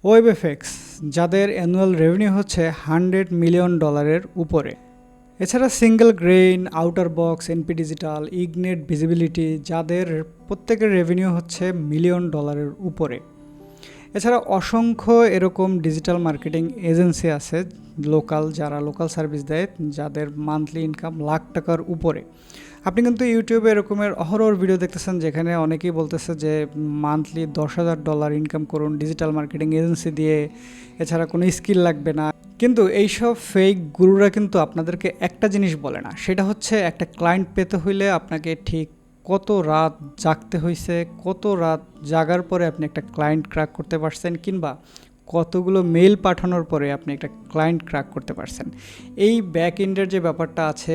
ওয়েবএফএক্স, যাদের annual revenue হচ্ছে $100 million উপরে। এছাড়া Single Grain, Outer Box, NP Digital, Ignite, Visibility, যাদের প্রত্যেকের রেভিনিউ হচ্ছে $1 মিলিয়ন উপরে। এছাড়া অসংখ্য এরকম ডিজিটাল মার্কেটিং এজেন্সি আছে লোকাল, যারা লোকাল সার্ভিস দেয়, যাদের মান্থলি ইনকাম $1,00,000 উপরে। আপনি কিন্তু ইউটিউবে এরকমের অহরহ ভিডিও দেখতেছেন যেখানে অনেকেই বলতেছে যে মান্থলি $10,000 ইনকাম করুন ডিজিটাল মার্কেটিং এজেন্সি দিয়ে, এছাড়া কোনো স্কিল লাগবে না। কিন্তু এইসব ফেক গুরুরা কিন্তু আপনাদেরকে একটা জিনিস বলে না, সেটা হচ্ছে একটা ক্লায়েন্ট পেতে হইলে আপনাকে ঠিক কত রাত জাগতে হয়েছে, কত রাত জাগার পরে আপনি একটা ক্লায়েন্ট ক্র্যাক করতে পারছেন, কিংবা কতগুলো মেইল পাঠানোর পরে আপনি একটা ক্লায়েন্ট ক্র্যাক করতে পারছেন। এই ব্যাক এন্ডের যে ব্যাপারটা আছে,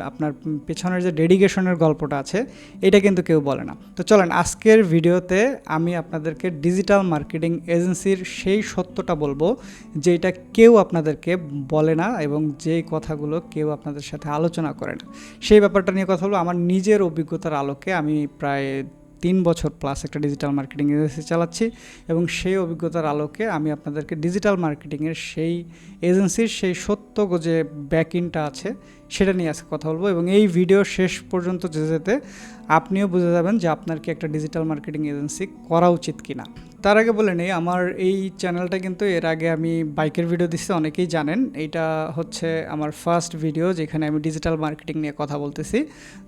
আপনার পেছনের যে ডেডিকেশনের গল্পটা আছে, এটা কিন্তু কেউ বলে না। তো চলেন আজকের ভিডিওতে আমি আপনাদেরকে ডিজিটাল মার্কেটিং এজেন্সির সেই সত্যটা বলবো যেটা কেউ আপনাদেরকে বলে না এবং যেই কথাগুলো কেউ আপনাদের সাথে আলোচনা করে না, সেই ব্যাপারটা নিয়ে কথা বলবো। আমার নিজের অভিজ্ঞতার আলোকে আমি প্রায় 3 বছর প্লাস একটা ডিজিটাল মার্কেটিং এজেন্সি চালাচ্ছি এবং সেই অভিজ্ঞতার আলোকে আমি আপনাদেরকে ডিজিটাল মার্কেটিংয়ের সেই এজেন্সির সেই সত্য যে ব্যাকইনটা আছে সেটা নিয়ে আজকে কথা বলবো। এবং এই ভিডিও শেষ পর্যন্ত যেতে যেতে আপনিও বুঝে যাবেন যে আপনার কি একটা ডিজিটাল মার্কেটিং এজেন্সি করা উচিত কিনা। তার আগে বলে নেই, আমার এই চ্যানেলটা কিন্তু এর আগে আমি বাইকের ভিডিও দিচ্ছি, অনেকেই জানেন। এইটা হচ্ছে আমার ফার্স্ট ভিডিও যেখানে আমি ডিজিটাল মার্কেটিং নিয়ে কথা বলতেছি।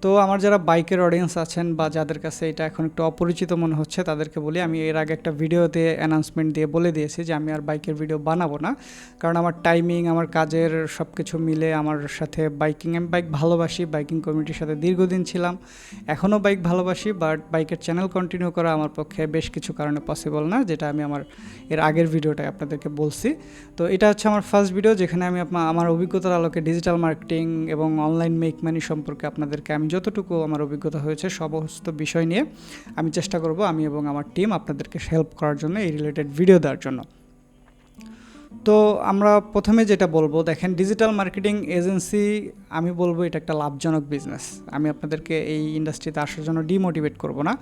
তো আমার যারা বাইকের অডিয়েন্স আছেন বা যাদের কাছে এটা এখন একটু অপরিচিত মনে হচ্ছে, তাদেরকে বলি, আমি এর আগে একটা ভিডিওতে অ্যানাউন্সমেন্ট দিয়ে বলে দিয়েছি যে আমি আর বাইকের ভিডিও বানাবো না, কারণ আমার টাইমিং, আমার কাজের সব কিছু মিলে আমার সাথে আমি বাইক ভালোবাসি, বাইকিং কমিউনিটির সাথে দীর্ঘদিন ছিলাম, এখনও বাইক ভালোবাসি, বাট বাইকের চ্যানেল কন্টিনিউ করা আমার পক্ষে বেশ কিছু কারণে পসিবল না, যেটা আমি আমার এর আগের ভিডিওটায় আপনাদেরকে বলছি। তো এটা হচ্ছে আমার ফার্স্ট ভিডিও যেখানে আমি আমার অভিজ্ঞতার আলোকে ডিজিটাল মার্কেটিং এবং অনলাইন মেক মানি সম্পর্কে আপনাদেরকে আমি যতটুকু আমার অভিজ্ঞতা হয়েছে সমস্ত বিষয় নিয়ে আমি চেষ্টা করব, আমি এবং আমার টিম আপনাদেরকে হেল্প করার জন্য, এই রিলেটেড ভিডিও দেওয়ার জন্য। তো আমরা প্রথমে যেটা বলবো, দেখেন ডিজিটাল মার্কেটিং এজেন্সি, আমি বলবো এটা একটা লাভজনক বিজনেস। আমি আপনাদেরকে এই ইন্ডাস্ট্রিতে আসার জন্য ডিমোটিভেট করব না।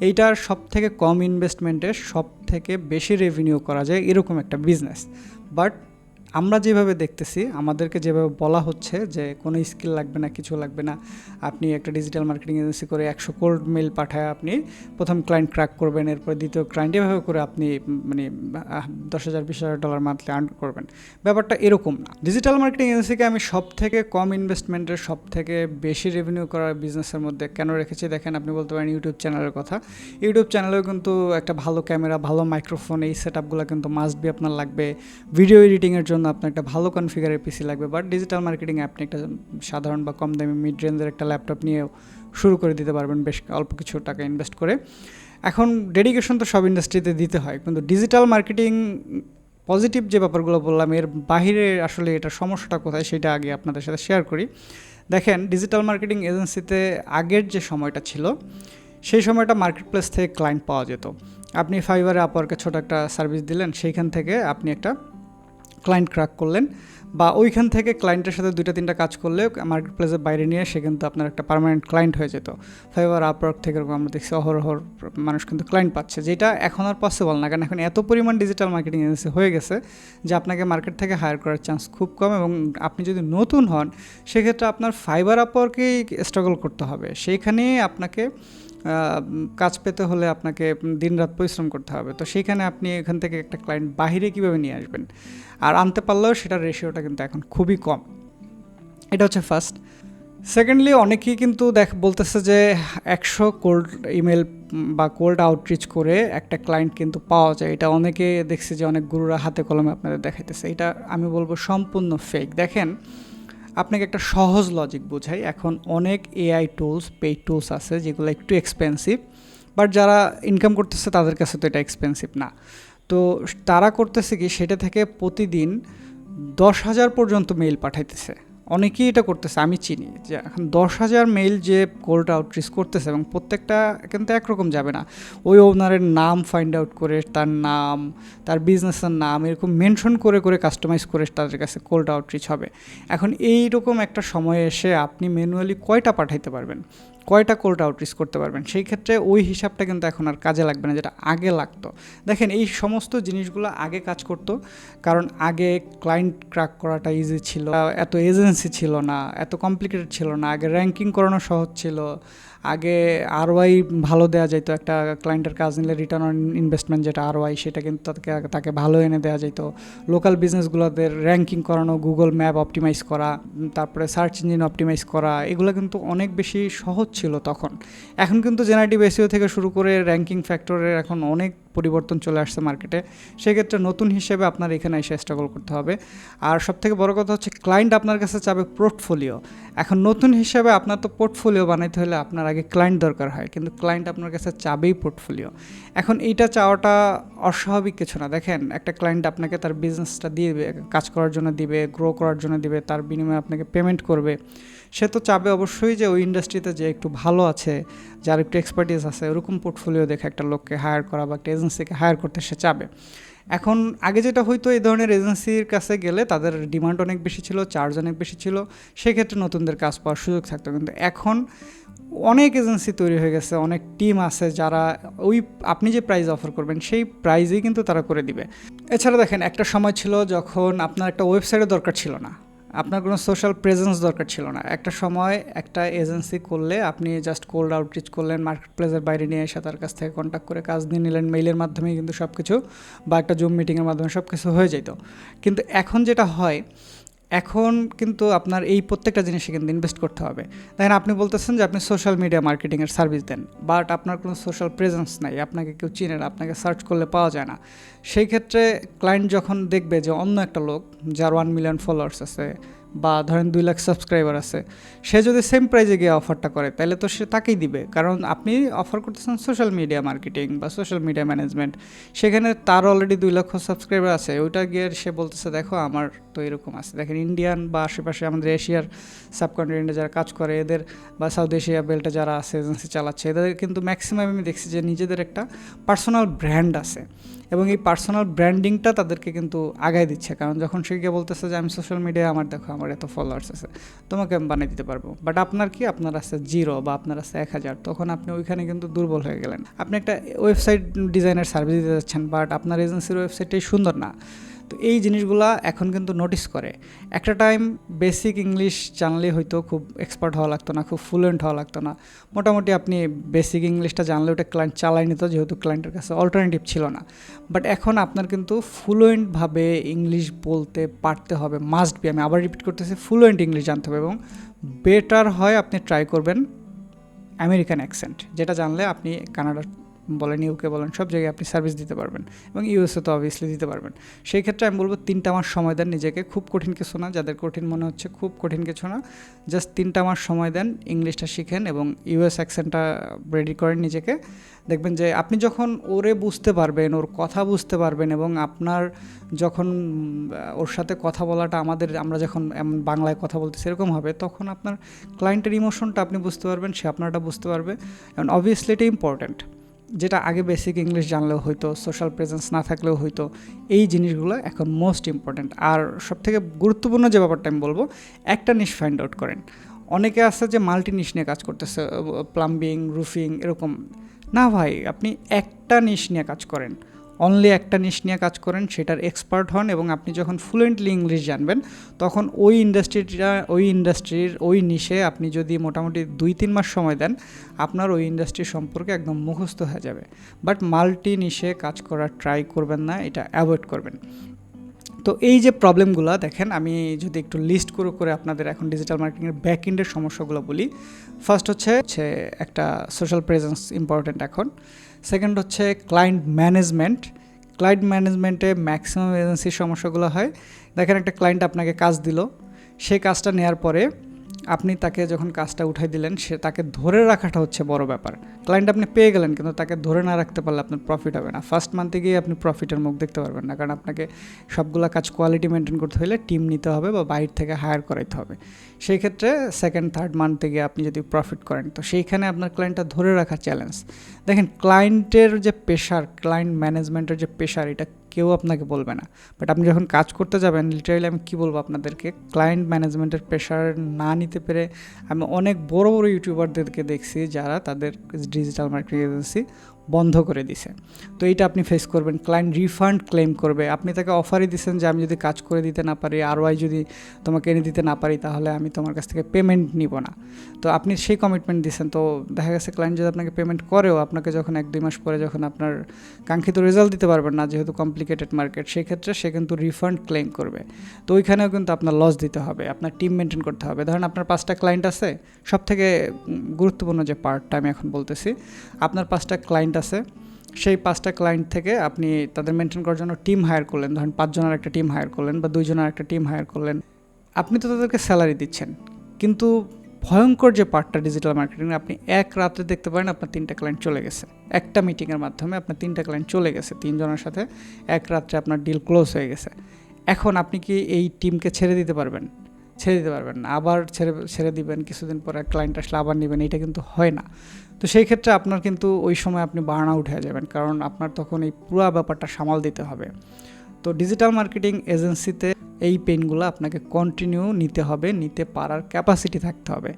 এইটার সব থেকে কম ইনভেস্টমেন্টে সব থেকে বেশি রেভিনিউ করা যায় এরকম একটা বিজনেস। বাট আমরা যেভাবে দেখতেছি, আমাদেরকে যেভাবে বলা হচ্ছে যে কোনো স্কিল লাগবে না, কিছু লাগবে না, আপনি একটা ডিজিটাল মার্কেটিং এজেন্সি করে 100 কোল্ড মেল পাঠায় আপনি প্রথম ক্লায়েন্ট ক্র্যাক করবেন, এরপর দ্বিতীয় ক্লায়েন্ট, এভাবে করে আপনি মানে $10,000-20,000 মান্থলি আর্ন করবেন। ব্যাপারটা এরকম না। ডিজিটাল মার্কেটিং এজেন্সিকে আমি সব থেকে কম ইনভেস্টমেন্টের সব থেকে বেশি রেভিনিউ করার বিজনেসের মধ্যে কেন রেখেছি, দেখেন আপনি বলতে পারেন ইউটিউব চ্যানেলের কথা। ইউটিউব চ্যানেলেও কিন্তু একটা ভালো ক্যামেরা, ভালো মাইক্রোফোন, এই সেট আপগুলো কিন্তু মাস্ট বি আপনার লাগবে। ভিডিও এডিটিংয়ের জন্য আপনার একটা ভালো কনফিগারের পিসি লাগবে। বাট ডিজিটাল মার্কেটিংয়ে আপনি একটা সাধারণ বা কম দামি মিড রেঞ্জের একটা ল্যাপটপ নিয়েও শুরু করে দিতে পারবেন বেশ অল্প কিছু টাকা ইনভেস্ট করে। এখন ডেডিকেশন তো সব ইন্ডাস্ট্রিতে দিতে হয়, কিন্তু ডিজিটাল মার্কেটিং পজিটিভ যে ব্যাপারগুলো বললাম, এর বাহিরে আসলে এটা সমস্যাটা কোথায় সেটা আগে আপনাদের সাথে শেয়ার করি। দেখেন ডিজিটাল মার্কেটিং এজেন্সিতে আগের যে সময়টা ছিল, সেই সময়টা মার্কেট প্লেস থেকে ক্লায়েন্ট পাওয়া যেত। আপনি ফাইবারে, আপওয়ার্কে ছোটো একটা সার্ভিস দিলেন, সেইখান থেকে আপনি একটা ক্লায়েন্ট ক্র্যাক করলেন, বা ওইখান থেকে ক্লায়েন্টের সাথে 2-3টা কাজ করলে মার্কেট প্লেসের বাইরে নিয়ে সে কিন্তু আপনার একটা পার্মানেন্ট ক্লায়েন্ট হয়ে যেত। ফাইবার, আপওয়ার্ক থেকে এরকম আমরা দেখছি অহরহ মানুষ কিন্তু ক্লায়েন্ট পাচ্ছে, যেটা এখন আর পসিবল না, কারণ এখন এত পরিমাণ ডিজিটাল মার্কেটিং এজেন্সি হয়ে গেছে যে আপনাকে মার্কেট থেকে হায়ার করার চান্স খুব কম। এবং আপনি যদি নতুন হন সেক্ষেত্রে আপনার ফাইবার, আপওয়ার্কেই স্ট্রাগল করতে হবে। সেইখানেই আপনাকে কাজ পেতে হলে আপনাকে দিনরাত পরিশ্রম করতে হবে। তো সেইখানে আপনি এখান থেকে একটা ক্লায়েন্ট বাহিরে কীভাবে নিয়ে আসবেন, আর আনতে পারলেও সেটার রেশিওটা কিন্তু এখন খুবই কম। এটা হচ্ছে ফার্স্ট। সেকেন্ডলি, অনেকেই কিন্তু বলতেছে যে 100 কোল্ড ইমেল বা কোল্ড আউটরিচ করে একটা ক্লায়েন্ট কিন্তু পাওয়া যায়। এটা অনেকে দেখছি যে অনেক গুরুরা হাতে কলমে আপনাদের দেখাইতেছে। এটা আমি বলবো সম্পূর্ণ ফেক। দেখেন আপনাকে একটা সহজ লজিক বোঝাই। এখন অনেক এআই টুলস, পেইড টুলস আছে যেগুলো একটু এক্সপেন্সিভ, বাট যারা ইনকাম করতেছে তাদের কাছে তো এটা এক্সপেন্সিভ না। তো তারা করতেছে কি, সেটা থেকে প্রতিদিন 10,000 পর্যন্ত মেইল পাঠাইতেছে। অনেকেই এটা করতেছে, আমি চিনি যে এখন 10,000 মেইল যে কোল্ড আউটরিচ করতেছে, এবং প্রত্যেকটা কিন্তু একরকম যাবে না। ওই ওনারের নাম ফাইন্ড আউট করে, তার নাম, তার বিজনেসের নাম এরকম মেনশন করে করে কাস্টমাইজ করে তাদের কাছে কোল্ড আউটরিচ হবে। এখন এইরকম একটা সময়ে এসে আপনি ম্যানুয়ালি কয়টা পাঠাইতে পারবেন? কয়টা কোল্ড আউটরিচ করতে পারবেন। সেই ক্ষেত্রে ওই হিসাবটা কিন্তু এখন আর কাজে লাগবে না, যেটা আগে লাগতো। দেখেন এই সমস্ত জিনিসগুলো আগে কাজ করতো, কারণ আগে ক্লায়েন্ট ক্র্যাক করাটা ইজি ছিল, এত এজেন্সি ছিল না, এত কমপ্লিকেটেড ছিল না, আগে র্যাঙ্কিং করানো সহজ ছিল, আগে আরওয়াই ভালো দেওয়া যেত। একটা ক্লায়েন্টের কাজ নিলে রিটার্ন অন ইনভেস্টমেন্ট যেটা আরওয়াই, সেটা কিন্তু তাকে ভালো এনে দেওয়া যেত। লোকাল বিজনেসগুলোদের র্যাঙ্কিং করানো, গুগল ম্যাপ অপটিমাইজ করা, তারপরে সার্চ ইঞ্জিন অপটিমাইজ করা, এগুলো কিন্তু অনেক বেশি সহজ ছিল তখন। এখন কিন্তু জেনারেটিভ এসইও থেকে শুরু করে র্যাঙ্কিং ফ্যাক্টরের এখন অনেক পরিবর্তন চলে আসছে মার্কেটে। সেক্ষেত্রে নতুন হিসেবে আপনার এখানে এসে স্ট্রাগল করতে হবে। আর সবথেকে বড় কথা হচ্ছে ক্লায়েন্ট আপনার কাছে চাবে পোর্টফোলিও। এখন নতুন হিসেবে আপনার তো পোর্টফোলিও বানাইতে হলে আপনার আগে ক্লায়েন্ট দরকার হয়, কিন্তু ক্লায়েন্ট আপনার কাছে চাবেই পোর্টফোলিও। এখন এইটা চাওয়াটা অস্বাভাবিক কিছু না। দেখেন একটা ক্লায়েন্ট আপনাকে তার বিজনেসটা দিয়ে কাজ করার জন্য দিবে, গ্রো করার জন্য দিবে, তার বিনিময়ে আপনাকে পেমেন্ট করবে। সে তো চাবে অবশ্যই যে ওই ইন্ডাস্ট্রিতে যে একটু ভালো আছে, যার একটু এক্সপার্টিস আছে, ওরকম পোর্টফোলিও দেখে একটা লোককে হায়ার করা বা একটা এজেন্সিকে হায়ার করতে সে চাবে। এখন আগে যেটা হয়তো এই ধরনের এজেন্সির কাছে গেলে তাদের ডিমান্ড অনেক বেশি ছিল, চার্জ অনেক বেশি ছিল, সেক্ষেত্রে নতুনদের কাজ পাওয়ার সুযোগ থাকতো। কিন্তু এখন অনেক এজেন্সি তৈরি হয়ে গেছে, অনেক টিম আছে যারা ওই আপনি যে প্রাইস অফার করবেন সেই প্রাইজেই কিন্তু তারা করে দিবে। এছাড়া দেখেন একটা সময় ছিল যখন আপনার একটা ওয়েবসাইটের দরকার ছিল না, আপনার কোনো সোশ্যাল প্রেজেন্স দরকার ছিল না। একটা সময় একটা এজেন্সি করলে আপনি জাস্ট কোল্ড আউটরিচ করলেন, মার্কেট প্লেসের বাইরে নিয়ে এসে তার কাছ থেকে কন্ট্যাক্ট করে কাজ নিয়ে নিলেন, মেইলের মাধ্যমেই কিন্তু সব কিছু, বা একটা জুম মিটিংয়ের মাধ্যমে সব কিছু হয়ে যেত। কিন্তু এখন যেটা হয়, এখন কিন্তু আপনার এই প্রত্যেকটা জিনিসে কিন্তু ইনভেস্ট করতে হবে। দেখেন আপনি বলতেছেন যে আপনি সোশ্যাল মিডিয়া মার্কেটিংয়ের সার্ভিস দেন, বাট আপনার কোনো সোশ্যাল প্রেজেন্স নাই, আপনাকে কেউ চিনে না, আপনাকে সার্চ করলে পাওয়া যায় না। সেই ক্ষেত্রে ক্লায়েন্ট যখন দেখবে যে অন্য একটা লোক যার 1 মিলিয়ন ফলোয়ার্স আছে বা ধরেন 2 লাখ সাবস্ক্রাইবার আছে, সে যদি সেম প্রাইজে গিয়ে অফারটা করে, তাহলে তো সে তাকেই দিবে, কারণ আপনি অফার করতেছেন সোশ্যাল মিডিয়া মার্কেটিং বা সোশ্যাল মিডিয়া ম্যানেজমেন্ট। সেখানে তার অলরেডি 2 লক্ষ সাবস্ক্রাইবার আছে, ওইটা গিয়ে সে বলতেছে দেখো আমার তো এরকম আছে। দেখেন ইন্ডিয়ান বা আশেপাশে আমাদের এশিয়ার সাবকন্টিনেন্টে যারা কাজ করে এদের, বা সাউথ এশিয়া বেল্টে যারা আছে এজেন্সি চালাচ্ছে, এদের কিন্তু ম্যাক্সিমাম আমি দেখছি যে নিজেদের একটা পার্সোনাল ব্র্যান্ড আছে, এবং এই পার্সোনাল ব্র্যান্ডিংটা তাদেরকে কিন্তু আগায় দিচ্ছে। কারণ যখন সে গিয়ে বলতেছে যে আমি সোশ্যাল মিডিয়ায় আমার দেখো আমার এত ফলোয়ার্স আছে, তোমাকে আমি বানিয়ে দিতে পারবো, বাট আপনার কি, আপনার আছে 0 বা আপনার আছে 1000, তখন আপনি ওইখানে কিন্তু দুর্বল হয়ে গেলেন। আপনি একটা ওয়েবসাইট ডিজাইনের সার্ভিস দিতে যাচ্ছেন, বাট আপনার এজেন্সির ওয়েবসাইটটাই সুন্দর না। তো এই জিনিসগুলা এখন কিন্তু নোটিস করে। একটা টাইম বেসিক ইংলিশ জানলেই হয়তো খুব এক্সপার্ট হওয়া লাগতো না, খুব ফ্লুয়েন্ট হওয়া লাগতো না, মোটামুটি আপনি বেসিক ইংলিশটা জানলে ওটা ক্লায়েন্ট চালাই নিত, যেহেতু ক্লায়েন্টের কাছে অল্টারনেটিভ ছিল না। বাট এখন আপনার কিন্তু ফ্লুয়েন্টভাবে ইংলিশ বলতে পারতে হবে, মাস্ট বি, আমি আবার রিপিট করতেছি, ফ্লুয়েন্ট ইংলিশ জানতে হবে, এবং বেটার হয় আপনি ট্রাই করবেন আমেরিকান অ্যাকসেন্ট, যেটা জানলে আপনি কানাডার বলেন, ইউকে বলেন, সব জায়গায় আপনি সার্ভিস দিতে পারবেন, এবং ইউএসএ তো অবভিয়াসলি দিতে পারবেন। সেই ক্ষেত্রে আমি বলবো 3টা মাস সময় দেন নিজেকে, খুব কঠিন কিছু না, যাদের কঠিন মনে হচ্ছে খুব কঠিন কিছু না, জাস্ট 3টা মাস সময় দেন, ইংলিশটা শিখেন এবং ইউএস অ্যাকসেন্টটা রেডি করেন নিজেকে। দেখবেন যে আপনি যখন ওরে বুঝতে পারবেন, ওর কথা বুঝতে পারবেন, এবং আপনার যখন ওর সাথে কথা বলাটা আমরা যখন বাংলায় কথা বলতেছি এরকম হবে, তখন আপনার ক্লায়েন্টের ইমোশনটা আপনি বুঝতে পারবেন, সে আপনারটা বুঝতে পারবে, এবং অবভিয়াসলি এটা ইম্পর্ট্যান্ট। যেটা আগে বেসিক ইংলিশ জানলেও হয়তো, সোশ্যাল প্রেজেন্স না থাকলেও হয়তো, এই জিনিসগুলো এখন মোস্ট ইম্পর্ট্যান্ট। আর সবথেকে গুরুত্বপূর্ণ যে ব্যাপারটা আমি বলবো, একটা নিশ ফাইন্ড আউট করেন। অনেকে আছে যে মাল্টি নিশ নিয়ে কাজ করতেছে, প্লাম্বিং, রুফিং, এরকম না ভাই, আপনি একটা নিশ নিয়ে কাজ করেন, অনলি একটা নিশ নিয়ে কাজ করেন, সেটার এক্সপার্ট হন, এবং আপনি যখন ফ্লুয়েন্টলি ইংলিশ জানবেন তখন ওই ইন্ডাস্ট্রির ওই নিশে আপনি যদি মোটামুটি 2-3 মাস সময় দেন, আপনার ওই ইন্ডাস্ট্রি সম্পর্কে একদম মুখস্থ হয়ে যাবে। বাট মাল্টি নিশে কাজ করার ট্রাই করবেন না, এটা অ্যাভয়েড করবেন। তো এই যে প্রবলেমগুলো দেখেন, আমি যদি একটু লিস্ট করে আপনাদের এখন ডিজিটাল মার্কেটিংয়ের ব্যাক এন্ডের সমস্যাগুলো বলি। ফার্স্ট হচ্ছে একটা সোশ্যাল প্রেজেন্স ইম্পর্ট্যান্ট এখন। সেকেন্ড হচ্ছে ক্লায়েন্ট ম্যানেজমেন্টে ম্যাক্সিমাম এজেন্সির সমস্যাগুলো হয়। দেখেন একটা ক্লায়েন্ট আপনাকে কাজ দিল, সেই কাজটা নেওয়ার পরে আপনি তাকে যখন কাজটা উঠাই দিলেন, তাকে ধরে রাখাটা হচ্ছে বড় ব্যাপার। ক্লায়েন্ট আপনি পেয়ে গেলেন, কিন্তু তাকে ধরে না রাখতে পারলে আপনার প্রফিট হবে না। ফার্স্ট মান্থে গিয়ে আপনি প্রফিটের মুখ দেখতে পারবেন না, কারণ আপনাকে সবগুলো কাজ কোয়ালিটি মেনটেন করতে হলে টিম নিতে হবে বা বাইরে থেকে হায়ার করাইতে হবে। সেই ক্ষেত্রে সেকেন্ড থার্ড মান্থে গিয়ে আপনি যদি প্রফিট করেন, তো সেইখানে আপনার ক্লায়েন্টটা ধরে রাখা চ্যালেঞ্জ। দেখেন ক্লায়েন্টের যে প্রেশার, ক্লায়েন্ট ম্যানেজমেন্টের যে প্রেশার, এটা কেউ আপনাকে বলবে না। বাট আপনি যখন কাজ করতে যাবেন, লিটারালি আমি কী বলবো আপনাদেরকে, ক্লায়েন্ট ম্যানেজমেন্টের প্রেশার না নিতে পেরে আমি অনেক বড় বড় ইউটিউবারদেরকে দেখছি যারা তাদের ডিজিটাল মার্কেটিং এজেন্সি বন্ধ করে দিছে। তো এইটা আপনি ফেস করবেন। ক্লায়েন্ট রিফান্ড ক্লেম করবে। আপনি তাকে অফারই দিচ্ছেন যে আমি যদি কাজ করে দিতে না পারি, ROI যদি তোমাকে এনে দিতে না পারি, তাহলে আমি তোমার কাছ থেকে পেমেন্ট নিব না। তো আপনি সেই কমিটমেন্ট দিচ্ছেন, তো দেখা গেছে ক্লায়েন্ট যদি আপনাকে পেমেন্ট করেও আপনাকে যখন 1-2 মাস পরে যখন আপনার কাঙ্ক্ষিত রেজাল্ট দিতে পারবেন না, যেহেতু কমপ্লিকেটেড মার্কেট, সেই ক্ষেত্রে সে কিন্তু রিফান্ড ক্লেম করবে। তো ওইখানেও কিন্তু আপনার লস দিতে হবে, আপনার টিম মেনটেন করতে হবে। ধরেন আপনার 5টা ক্লায়েন্ট আছে, সবথেকে গুরুত্বপূর্ণ যে পার্টটা আমি এখন বলতেছি, আপনার 5টা ক্লায়েন্ট আছে, সেই 5টা ক্লায়েন্ট থেকে আপনি তাদের মেনটেন করার জন্য টিম হায়ার করলেন। ধরেন 5 জনের একটা টিম হায়ার করলেন বা 2 জনের একটা টিম হায়ার করলেন। আপনি তো তাদেরকে স্যালারি দিচ্ছেন, কিন্তু ভয়ঙ্কর যে পার্টটা ডিজিটাল মার্কেটিং, আপনি এক রাতে দেখতে পারেন আপনার 3টা ক্লায়েন্ট চলে গেছে। একটা মিটিংয়ের মাধ্যমে আপনার 3টা ক্লায়েন্ট চলে গেছে, 3 জনের সাথে এক রাত্রে আপনার ডিল ক্লোজ হয়ে গেছে। এখন আপনি কি এই টিমকে ছেড়ে দিতে পারবেন? ছেড়ে দিতে পারবেন না। আবার ছেড়ে দিবেন, কিছুদিন পরে ক্লায়েন্ট আসলে আবার নেবেন, এটা কিন্তু হয় না। তো সেই ক্ষেত্রে আপনার কিন্তু ওই সময় আপনি বার্ন আউট হয়ে যাবেন, কারণ আপনার তখন এই পুরো ব্যাপারটা সামাল দিতে হবে। তো ডিজিটাল মার্কেটিং এজেন্সিতে এই পেইনগুলো আপনাকে কন্টিনিউ নিতে হবে, নিতে পারার ক্যাপাসিটি থাকতে হবে।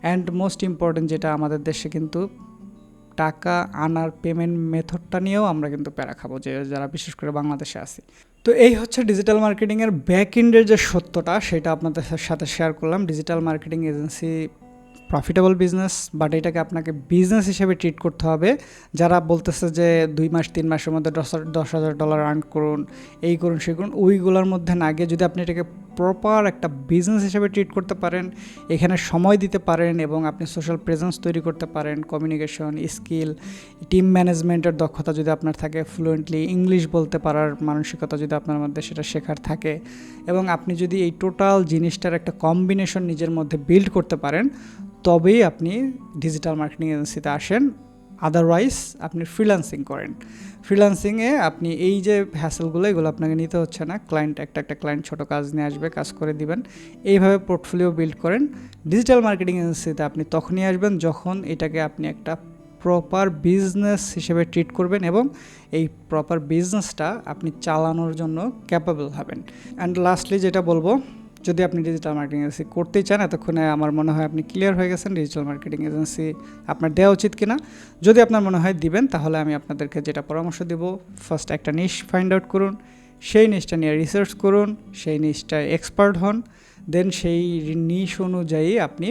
অ্যান্ড মোস্ট ইম্পর্টেন্ট যেটা, আমাদের দেশে কিন্তু টাকা আনার পেমেন্ট মেথডটা নিয়েও আমরা কিন্তু প্যারা খাবো, যে যারা বিশেষ করে বাংলাদেশে আছি। তো এই হচ্ছে ডিজিটাল মার্কেটিংয়ের ব্যাক এন্ডের যে সত্যটা, সেটা আপনাদের সাথে শেয়ার করলাম। Digital marketing agency profitable business, but এটাকে আপনাকে বিজনেস হিসেবে ট্রিট করতে হবে। যারা বলতেছে যে 2 মাস 3 মাসের মধ্যে $10,000 আর্ন করুন, এই করুন সেই করুন, ওইগুলোর মধ্যে না গিয়ে যদি আপনি এটাকে প্রপার একটা বিজনেস হিসেবে ট্রিট করতে পারেন, এখানে সময় দিতে পারেন এবং আপনি সোশ্যাল প্রেজেন্স তৈরি করতে পারেন, কমিউনিকেশন স্কিল, টিম ম্যানেজমেন্টের দক্ষতা যদি আপনার থাকে, ফ্লুয়েন্টলি ইংলিশ বলতে পারার মানসিকতা যদি আপনার মধ্যে সেটা শেখার থাকে, এবং আপনি যদি এই টোটাল জিনিসটার একটা কম্বিনেশন নিজের মধ্যে বিল্ড করতে পারেন, তবেই আপনি ডিজিটাল মার্কেটিং এজেন্সিতে আসেন। আদারওয়াইজ আপনি ফ্রিল্যান্সিং করেন। ফ্রিল্যান্সিংয়ে আপনি এই যে হ্যাসেলগুলো, এগুলো আপনাকে নিতে হচ্ছে না। ক্লায়েন্ট একটা ক্লায়েন্ট ছোটো কাজ নিয়ে আসবে, কাজ করে দিবেন, এইভাবে পোর্টফোলিও বিল্ড করেন। ডিজিটাল মার্কেটিং এজেন্সিতে আপনি তখনই আসবেন যখন এটাকে আপনি একটা প্রপার বিজনেস হিসেবে ট্রিট করবেন এবং এই প্রপার বিজনেসটা আপনি চালানোর জন্য ক্যাপাবল হবেন। অ্যান্ড লাস্টলি যেটা বলবো, যদি আপনি ডিজিটাল মার্কেটিং এজেন্সি করতেই চান, এতক্ষণে আমার মনে হয় আপনি ক্লিয়ার হয়ে গেছেন ডিজিটাল মার্কেটিং এজেন্সি আপনার দেওয়া উচিত কিনা। যদি আপনার মনে হয় দিবেন, তাহলে আমি আপনাদেরকে যেটা পরামর্শ দেব, ফার্স্ট একটা নিশ ফাইন্ড আউট করুন, সেই নিশটা নিয়ে রিসার্চ করুন, সেই নিশটায় এক্সপার্ট হন, দেন সেই নিশ অনুযায়ী আপনি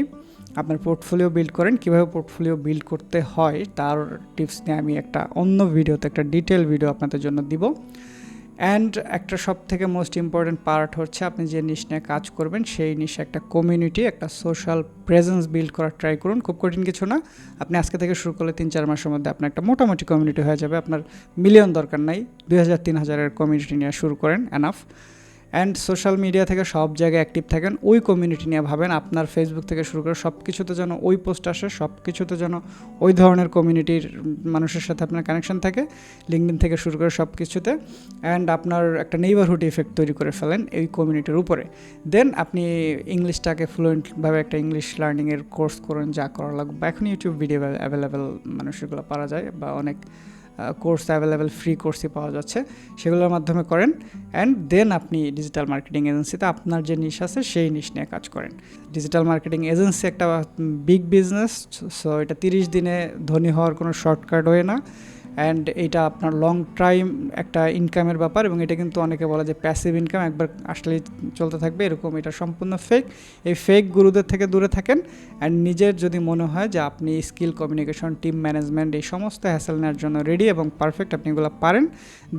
আপনার পোর্টফোলিও বিল্ড করেন। কীভাবে পোর্টফোলিও বিল্ড করতে হয় তার টিপস নিয়ে আমি একটা অন্য ভিডিওতে একটা ডিটেল ভিডিও আপনাদের জন্য দিব। অ্যান্ড একটা সব থেকে মোস্ট ইম্পর্ট্যান্ট পার্ট হচ্ছে, আপনি যে নিশ নিয়ে কাজ করবেন সেই নিশে একটা কমিউনিটি, একটা সোশ্যাল প্রেজেন্স বিল্ড করার ট্রাই করুন। খুব কঠিন কিছু না, আপনি আজকে থেকে শুরু করলে 3-4 মাসের মধ্যে আপনার একটা মোটামুটি কমিউনিটি হয়ে যাবে। আপনার মিলিয়ন দরকার নাই, 2000-3000-এর কমিউনিটি নিয়ে শুরু করেন, এনাফ। অ্যান্ড সোশ্যাল মিডিয়া থেকে সব জায়গায় অ্যাক্টিভ থাকেন, ওই কমিউনিটি নিয়ে ভাবেন। আপনার ফেসবুক থেকে শুরু করে সব কিছুতে যেন ওই পোস্ট আসে, সব কিছুতে যেন ওই ধরনের কমিউনিটির মানুষের সাথে আপনার কানেকশন থাকে, লিঙ্কডইন থেকে শুরু করে সব কিছুতে। অ্যান্ড আপনার একটা নেইবারহুড ইফেক্ট তৈরি করে ফেলেন এই কমিউনিটির উপরে। দেন আপনি ইংলিশটাকে ফ্লুয়েন্টভাবে একটা ইংলিশ লার্নিংয়ের কোর্স করেন, যা করা লাগবে। এখন ইউটিউব ভিডিও অ্যাভেলেবেল মানুষগুলো পাওয়া যায়, বা অনেক কোর্স অ্যাভেলেবেল ফ্রি কোর্সই পাওয়া যাচ্ছে, সেগুলোর মাধ্যমে করেন। অ্যান্ড দেন আপনি ডিজিটাল মার্কেটিং এজেন্সিতে আপনার যে নিশ আছে সেই নিশ নিয়ে কাজ করেন। ডিজিটাল মার্কেটিং এজেন্সি একটা বিগ বিজনেস, সো এটা 30 দিনে ধনী হওয়ার কোনো শর্টকাট ওয়ে না। অ্যান্ড এটা আপনার লং টাইম একটা ইনকামের ব্যাপার, এবং এটা কিন্তু অনেকে বলে যে প্যাসিভ ইনকাম, একবার আসলেই চলতে থাকবে, এরকম। এটা সম্পূর্ণ ফেক। এই ফেক গুরুদের থেকে দূরে থাকেন। অ্যান্ড নিজের যদি মনে হয় যে আপনি স্কিল, কমিউনিকেশন, টিম ম্যানেজমেন্ট, এই সমস্ত হ্যাসেল নেওয়ার জন্য রেডি এবং পারফেক্ট, আপনি এগুলো পারেন,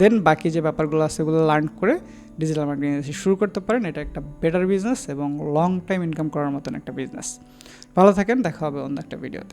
দেন বাকি যে ব্যাপারগুলো আছে এগুলো লার্ন করে ডিজিটাল মার্কেটিং এজেন্সি শুরু করতে পারেন। এটা একটা বেটার বিজনেস এবং লং টাইম ইনকাম করার মতন একটা বিজনেস। ভালো থাকেন, দেখা হবে অন্য একটা ভিডিওতে।